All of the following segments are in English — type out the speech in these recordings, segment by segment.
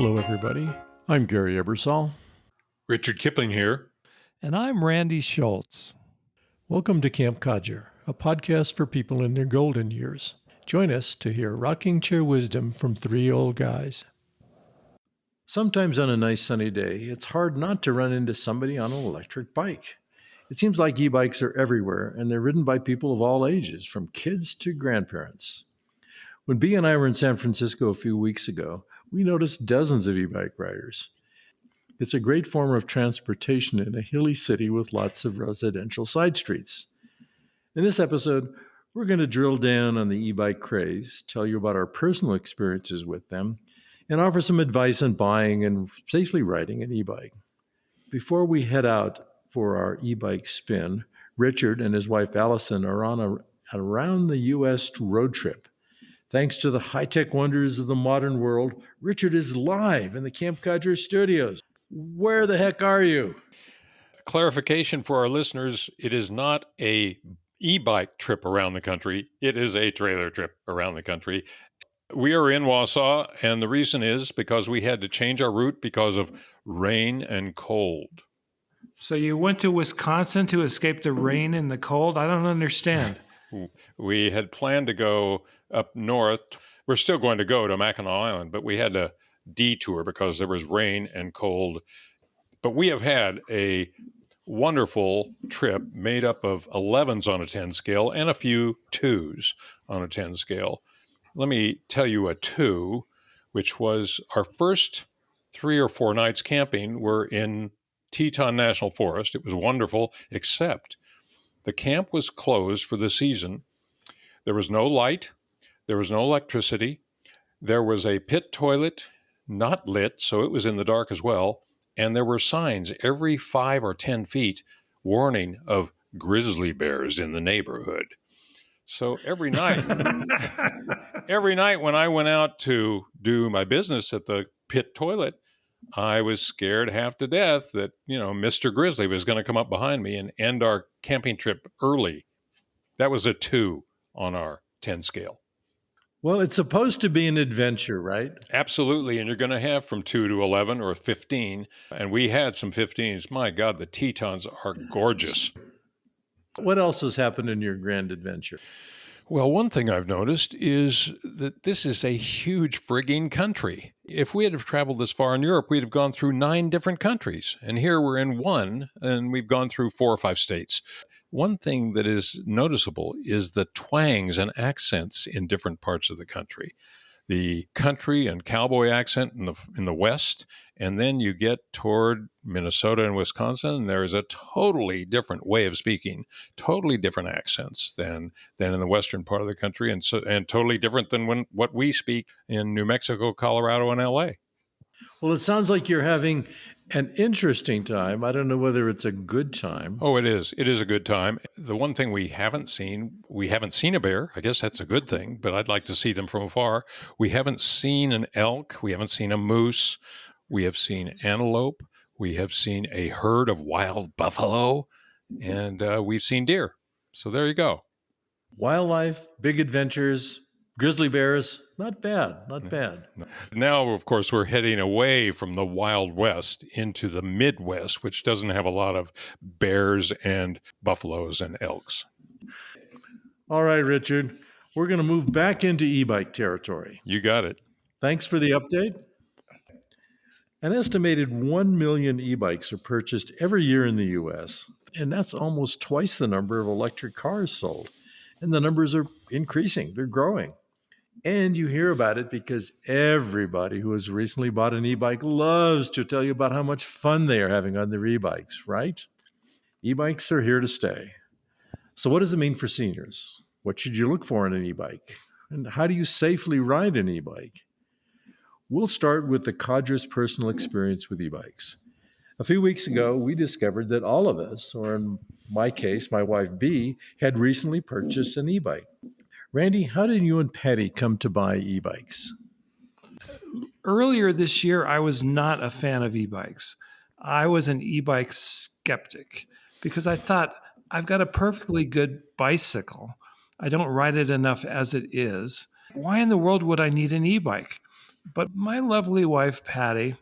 Hello, everybody. I'm Gary Ebersol. Richard Kipling here. And I'm Randy Schultz. Welcome to Camp Codger, a podcast for people in their golden years. Join us to hear rocking chair wisdom from three old guys. Sometimes on a nice sunny day, it's hard not to run into somebody on an electric bike. It seems like e-bikes are everywhere, and they're ridden by people of all ages, from kids to grandparents. When Bea and I were in San Francisco a few weeks ago, we noticed dozens of e-bike riders. It's a great form of transportation in a hilly city with lots of residential side streets. In this episode, we're going to drill down on the e-bike craze, tell you about our personal experiences with them, and offer some advice on buying and safely riding an e-bike. Before we head out for our e-bike spin, Richard and his wife Allison are on a around the U.S. road trip. Thanks to the high-tech wonders of the modern world, Richard is live in the Camp Codger studios. Where the heck are you? Clarification for our listeners, it is not a e-bike trip around the country. It is a trailer trip around the country. We are in Wausau, and the reason is because we had to change our route because of rain and cold. So you went to Wisconsin to escape the rain and the cold? I don't understand. We had planned to go up north. We're still going to go to Mackinac Island, but we had to detour because there was rain and cold. But we have had a wonderful trip made up of 11s on a 10 scale and a few 2s on a 10 scale. Let me tell you a 2, which was our first 3 or 4 nights camping were in Teton National Forest. It was wonderful, except the camp was closed for the season. There was no light. There was no electricity. There was a pit toilet, not lit, so it was in the dark as well. And there were signs every 5 or 10 feet warning of grizzly bears in the neighborhood. So every night when I went out to do my business at the pit toilet, I was scared half to death that, Mr. Grizzly was going to come up behind me and end our camping trip early. That was a 2 on our 10 scale. Well, it's supposed to be an adventure, right? Absolutely. And you're going to have from 2 to 11 or 15. And we had some 15s. My God, the Tetons are gorgeous. What else has happened in your grand adventure? Well, one thing I've noticed is that this is a huge frigging country. If we had have traveled this far in Europe, we'd have gone through 9 different countries. And here we're in 1, and we've gone through 4 or 5 states. One thing that is noticeable is the twangs and accents in different parts of the country. The country and cowboy accent in the West, and then you get toward Minnesota and Wisconsin, and there is a totally different way of speaking, totally different accents than in the western part of the country, and totally different than what we speak in New Mexico, Colorado, and LA. Well, it sounds like you're having an interesting time. I don't know whether it's a good time. Oh, it is. It is a good time. The one thing we haven't seen a bear. I guess that's a good thing, but I'd like to see them from afar. We haven't seen an elk. We haven't seen a moose. We have seen antelope. We have seen a herd of wild buffalo, and we've seen deer. So there you go. Wildlife, big adventures, grizzly bears, not bad. Now, of course, we're heading away from the Wild West into the Midwest, which doesn't have a lot of bears and buffaloes and elks. All right, Richard, we're going to move back into e-bike territory. You got it. Thanks for the update. An estimated 1 million e-bikes are purchased every year in the U.S., and that's almost twice the number of electric cars sold. And the numbers are increasing. They're growing. And you hear about it because everybody who has recently bought an e-bike loves to tell you about how much fun they are having on their e-bikes, right? E-bikes are here to stay. So what does it mean for seniors? What should you look for in an e-bike? And how do you safely ride an e-bike? We'll start with the codger's personal experience with e-bikes. A few weeks ago, we discovered that all of us, or in my case, my wife Bea, had recently purchased an e-bike. Randy, how did you and Patty come to buy e-bikes? Earlier this year, I was not a fan of e-bikes. I was an e-bike skeptic because I thought, I've got a perfectly good bicycle. I don't ride it enough as it is. Why in the world would I need an e-bike? But my lovely wife, Patty,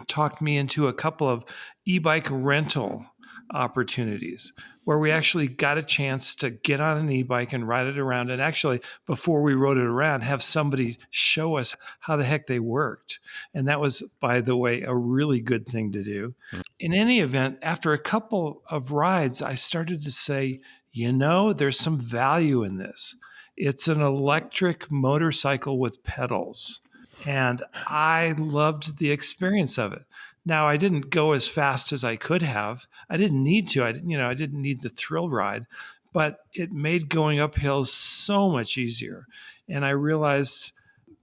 talked me into a couple of e-bike rental opportunities where we actually got a chance to get on an e-bike and ride it around, and actually before we rode it around have somebody show us how the heck they worked. And that was, by the way, a really good thing to do. In any event, after a couple of rides, I started to say, there's some value in this. It's an electric motorcycle with pedals, and I loved the experience of it. Now, I didn't go as fast as I could have. I didn't need to. I didn't need the thrill ride, but it made going uphill so much easier. And I realized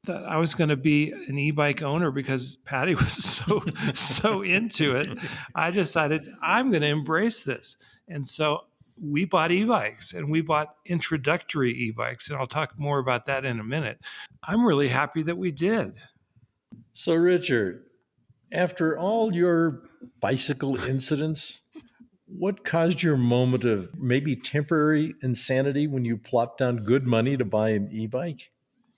that I was going to be an e-bike owner because Patty was so into it. I decided I'm going to embrace this. And so we bought e-bikes, and we bought introductory e-bikes, and I'll talk more about that in a minute. I'm really happy that we did. So, Richard, after all your bicycle incidents, what caused your moment of maybe temporary insanity when you plopped down good money to buy an e-bike?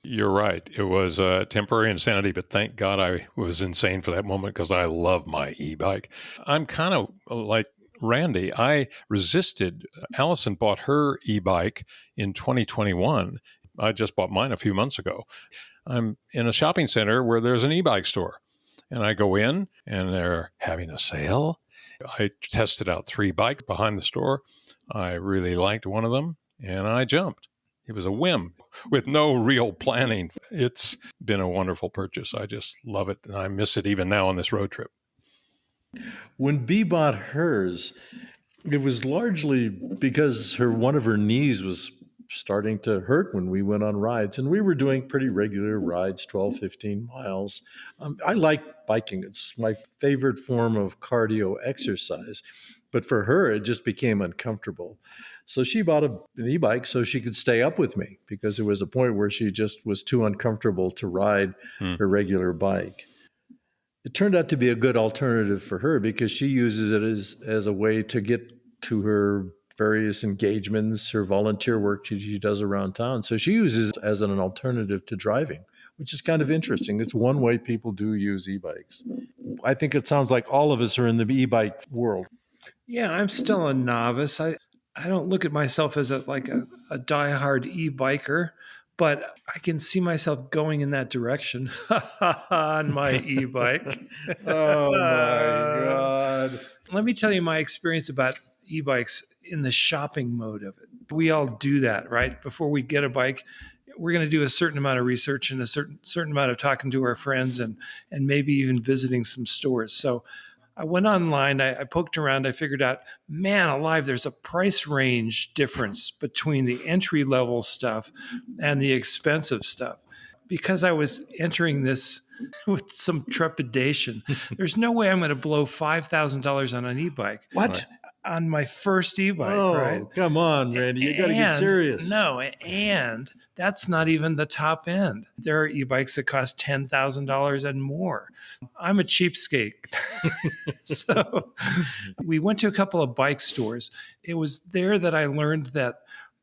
You're right. It was temporary insanity, but thank God I was insane for that moment because I love my e-bike. I'm kind of like Randy. I resisted. Allison bought her e-bike in 2021. I just bought mine a few months ago. I'm in a shopping center where there's an e-bike store, and I go in and they're having a sale. I tested out 3 bikes behind the store. I really liked one of them, and I jumped. It was a whim with no real planning. It's been a wonderful purchase. I just love it, and I miss it even now on this road trip. When Bee bought hers, it was largely because one of her knees was starting to hurt when we went on rides, and we were doing pretty regular rides, 12, 15 miles. I like biking. It's my favorite form of cardio exercise. But for her, it just became uncomfortable. So she bought an e-bike so she could stay up with me because there was a point where she just was too uncomfortable to ride her regular bike. It turned out to be a good alternative for her because she uses it as a way to get to her various engagements, her volunteer work she does around town. So she uses it as an alternative to driving, which is kind of interesting. It's one way people do use e-bikes. I think it sounds like all of us are in the e-bike world. Yeah, I'm still a novice. I don't look at myself as a diehard e-biker, but I can see myself going in that direction on my e-bike. Oh my God. Let me tell you my experience about e-bikes in the shopping mode of it. We all do that, right? Before we get a bike, we're going to do a certain amount of research and a certain amount of talking to our friends and maybe even visiting some stores. So I went online, I poked around, I figured out, man alive, there's a price range difference between the entry level stuff and the expensive stuff. Because I was entering this with some trepidation, there's no way I'm going to blow $5,000 on an e-bike. What? On my first e-bike, Oh, right? come on, Randy. You got to get serious. No, and that's not even the top end. There are e-bikes that cost $10,000 and more. I'm a cheapskate. So we went to a couple of bike stores. It was there that I learned that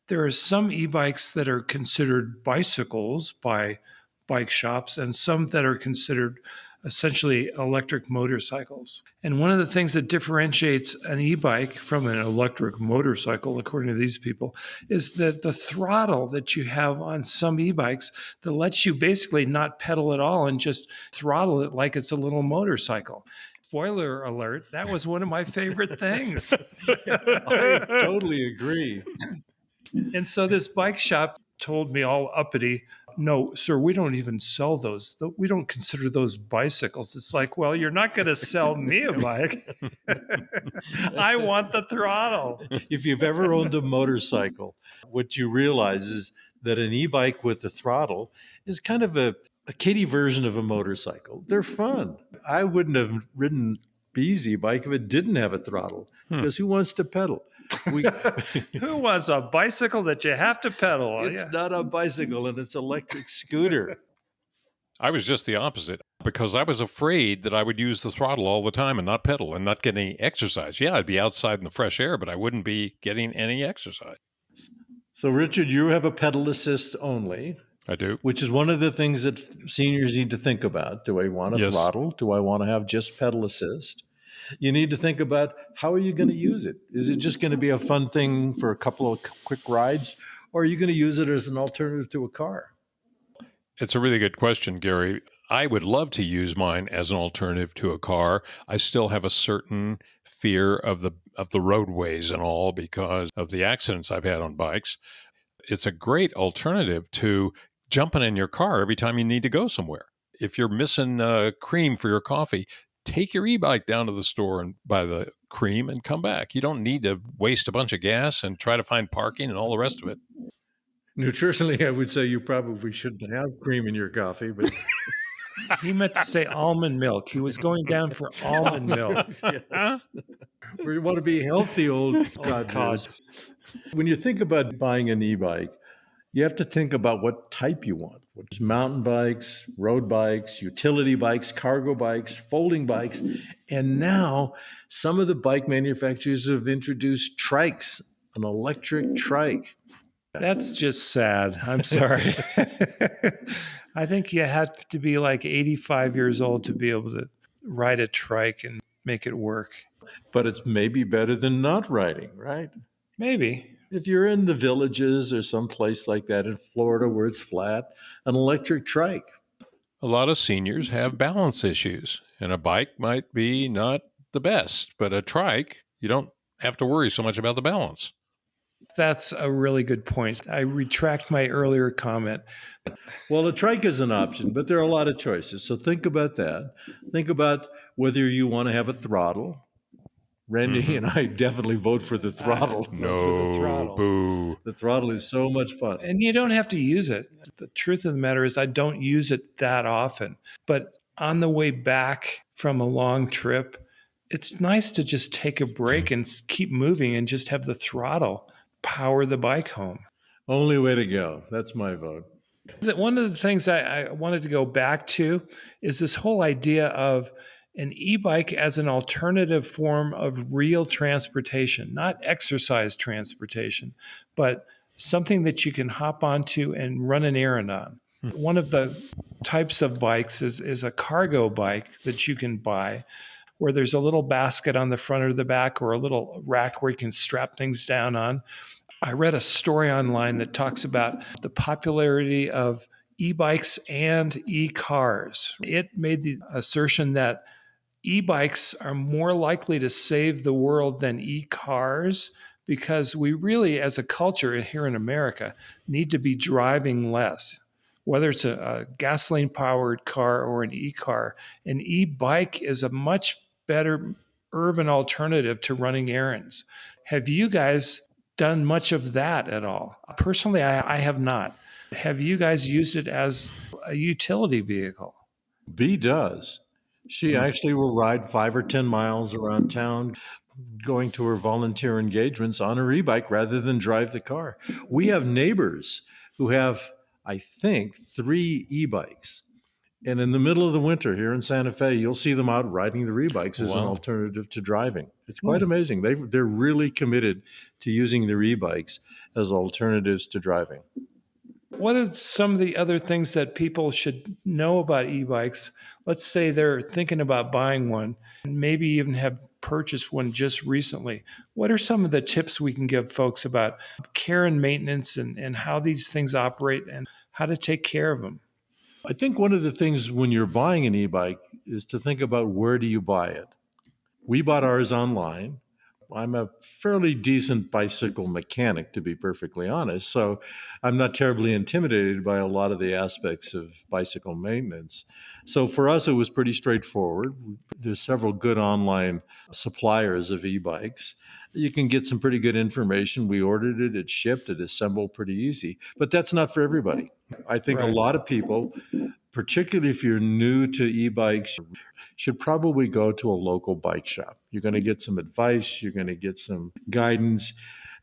there are some e-bikes that are considered bicycles by bike shops and some that are considered essentially electric motorcycles. And one of the things that differentiates an e-bike from an electric motorcycle, according to these people, is that the throttle that you have on some e-bikes that lets you basically not pedal at all and just throttle it like it's a little motorcycle. Spoiler alert, that was one of my favorite things. I totally agree. And so this bike shop told me all uppity, no, sir, we don't even sell those. We don't consider those bicycles. It's like, well, you're not going to sell me a bike. I want the throttle. If you've ever owned a motorcycle, what you realize is that an e-bike with a throttle is kind of a kiddie version of a motorcycle. They're fun. I wouldn't have ridden Bee's e-bike if it didn't have a throttle because who wants to pedal? Who wants a bicycle that you have to pedal? It's not a bicycle, and it's an electric scooter. I was just the opposite because I was afraid that I would use the throttle all the time and not pedal and not get any exercise. Yeah, I'd be outside in the fresh air, but I wouldn't be getting any exercise. So, Richard, you have a pedal assist only. I do. which is one of the things that seniors need to think about. Do I want a Yes. throttle? Do I want to have just pedal assist? You need to think about, how are you going to use it? Is it just going to be a fun thing for a couple of quick rides, or are you going to use it as an alternative to a car? It's a really good question, Gary. I would love to use mine as an alternative to a car. I still have a certain fear of the roadways and all because of the accidents I've had on bikes. It's a great alternative to jumping in your car every time you need to go somewhere. If you're missing cream for your coffee, take your e-bike down to the store and buy the cream and come back. You don't need to waste a bunch of gas and try to find parking and all the rest of it. Nutritionally, I would say you probably shouldn't have cream in your coffee, but He meant to say almond milk. He was going down for almond milk. yes. We want to be healthy, old Oh, God. codgers. When you think about buying an e-bike, you have to think about what type you want. Which mountain bikes, road bikes, utility bikes, cargo bikes, folding bikes, and now some of the bike manufacturers have introduced trikes, an electric trike. That's just sad. I'm sorry. I think you have to be like 85 years old to be able to ride a trike and make it work. But it's maybe better than not riding, right? Maybe. If you're in the villages or some place like that in Florida where it's flat, an electric trike. A lot of seniors have balance issues, and a bike might be not the best, but a trike, you don't have to worry so much about the balance. That's a really good point. I retract my earlier comment. Well, a trike is an option, but there are a lot of choices. So think about that. Think about whether you want to have a throttle. Randy and I definitely vote for the throttle. For the No, throttle. boo. The throttle is so much fun. And you don't have to use it. The truth of the matter is, I don't use it that often. But on the way back from a long trip, it's nice to just take a break and keep moving and just have the throttle power the bike home. Only way to go. That's my vote. One of the things I wanted to go back to is this whole idea of an e-bike as an alternative form of real transportation, not exercise transportation, but something that you can hop onto and run an errand on. One of the types of bikes is a cargo bike that you can buy where there's a little basket on the front or the back or a little rack where you can strap things down on. I read a story online that talks about the popularity of e-bikes and e-cars. It made the assertion that e-bikes are more likely to save the world than e-cars because we really, as a culture here in America, need to be driving less. Whether it's a gasoline powered car or an e-car, an e-bike is a much better urban alternative to running errands. Have you guys done much of that at all? Personally, I have not. Have you guys used it as a utility vehicle? B does. She actually will ride 5 or 10 miles around town going to her volunteer engagements on her e-bike rather than drive the car. We have neighbors who have, I think, 3 e-bikes. And in the middle of the winter here in Santa Fe, you'll see them out riding their e-bikes as an Wow. alternative to driving. It's quite amazing. They're really committed to using their e-bikes as alternatives to driving. What are some of the other things that people should know about e-bikes? Let's say they're thinking about buying one, and maybe even have purchased one just recently. What are some of the tips we can give folks about care and maintenance and how these things operate and how to take care of them? I think one of the things when you're buying an e-bike is to think about, where do you buy it? We bought ours online. I'm a fairly decent bicycle mechanic, to be perfectly honest. So I'm not terribly intimidated by a lot of the aspects of bicycle maintenance. So for us, it was pretty straightforward. There's several good online suppliers of e-bikes. You can get some pretty good information. We ordered it, it shipped, it assembled pretty easy. But that's not for everybody. I think a Right. lot of people, particularly if you're new to e-bikes, should probably go to a local bike shop. You're going to get some advice, you're going to get some guidance,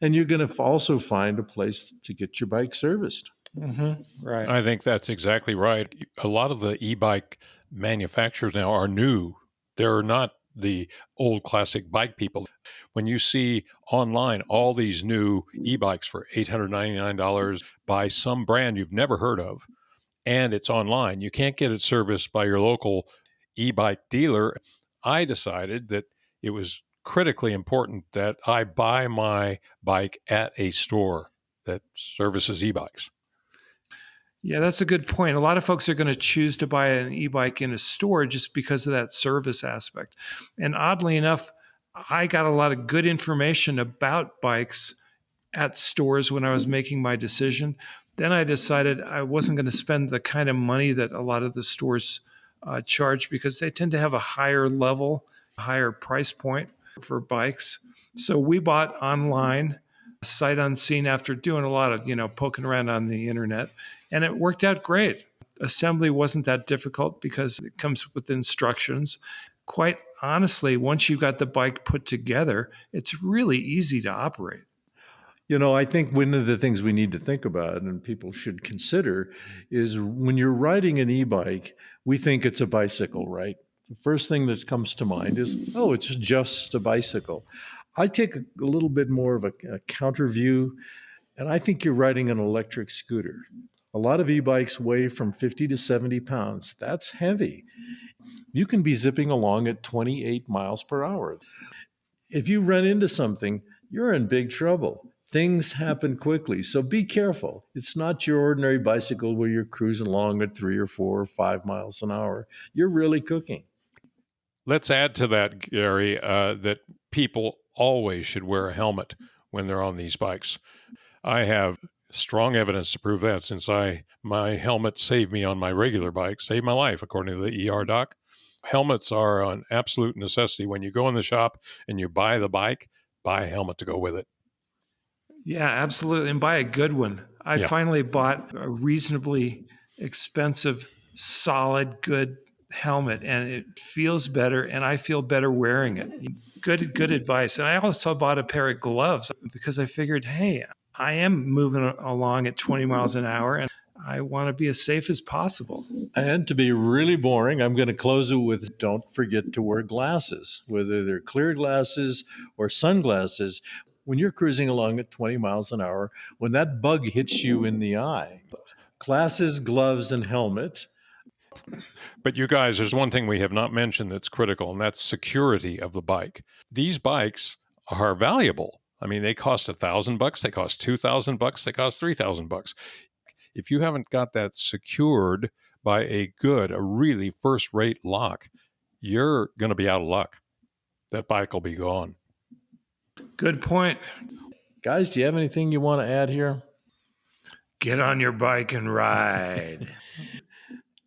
and you're going to also find a place to get your bike serviced. Right. I think that's exactly right. A lot of the e-bike manufacturers now are new. They're not the old classic bike people. When you see online all these new e-bikes for $899 by some brand you've never heard of, and it's online, you can't get it serviced by your local e-bike dealer. I decided that it was critically important that I buy my bike at a store that services e-bikes. Yeah, that's a good point. A lot of folks are going to choose to buy an e-bike in a store just because of that service aspect. And oddly enough, I got a lot of good information about bikes at stores when I was making my decision. Then I decided I wasn't going to spend the kind of money that a lot of the stores charge, because they tend to have a higher level, higher price point for bikes. So we bought online, sight unseen, after doing a lot of, poking around on the internet, and it worked out great. Assembly wasn't that difficult because it comes with instructions. Quite honestly, once you've got the bike put together, it's really easy to operate. I think one of the things we need to think about and people should consider is when you're riding an e-bike, we think it's a bicycle, right? The first thing that comes to mind is, oh, it's just a bicycle. I take a little bit more of a counter view, and I think you're riding an electric scooter. A lot of e-bikes weigh from 50 to 70 pounds. That's heavy. You can be zipping along at 28 miles per hour. If you run into something, you're in big trouble. Things happen quickly, so be careful. It's not your ordinary bicycle where you're cruising along at 3 or 4 or 5 miles an hour. You're really cooking. Let's add to that, Gary, that people always should wear a helmet when they're on these bikes. I have strong evidence to prove that, since my helmet saved me on my regular bike, saved my life, according to the ER doc. Helmets are an absolute necessity. When you go in the shop and you buy the bike, buy a helmet to go with it. Yeah, absolutely. And buy a good one. I finally bought a reasonably expensive, solid, good helmet, and it feels better, and I feel better wearing it. Good advice. And I also bought a pair of gloves because I figured, hey, I am moving along at 20 miles an hour, and I want to be as safe as possible. And to be really boring, I'm going to close it with don't forget to wear glasses, whether they're clear glasses or sunglasses. When you're cruising along at 20 miles an hour, when that bug hits you in the eye, glasses, gloves, and helmet. But you guys, there's one thing we have not mentioned that's critical, and that's security of the bike. These bikes are valuable. I mean, they cost $1,000, they cost $2,000, they cost $3,000. If you haven't got that secured by a really first-rate lock, you're going to be out of luck. That bike will be gone. Good point. Guys, do you have anything you want to add here? Get on your bike and ride.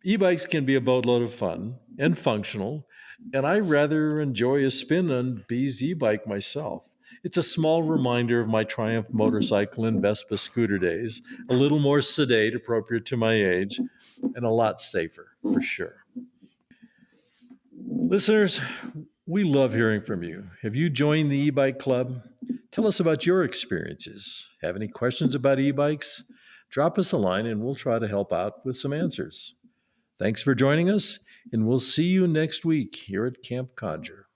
E-bikes can be a boatload of fun and functional, and I rather enjoy a spin on B's e-bike myself. It's a small reminder of my Triumph motorcycle and Vespa scooter days, a little more sedate, appropriate to my age, and a lot safer, for sure. Listeners, we love hearing from you. Have you joined the e-bike club? Tell us about your experiences. Have any questions about e-bikes? Drop us a line and we'll try to help out with some answers. Thanks for joining us, and we'll see you next week here at Camp Codger.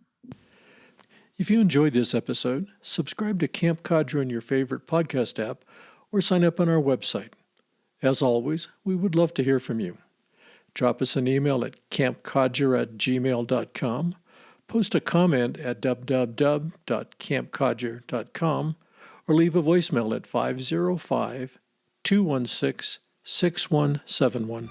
If you enjoyed this episode, subscribe to Camp Codger in your favorite podcast app or sign up on our website. As always, we would love to hear from you. Drop us an email at campcodger@gmail.com, post a comment at www.campcodger.com, or leave a voicemail at 505-216-6171.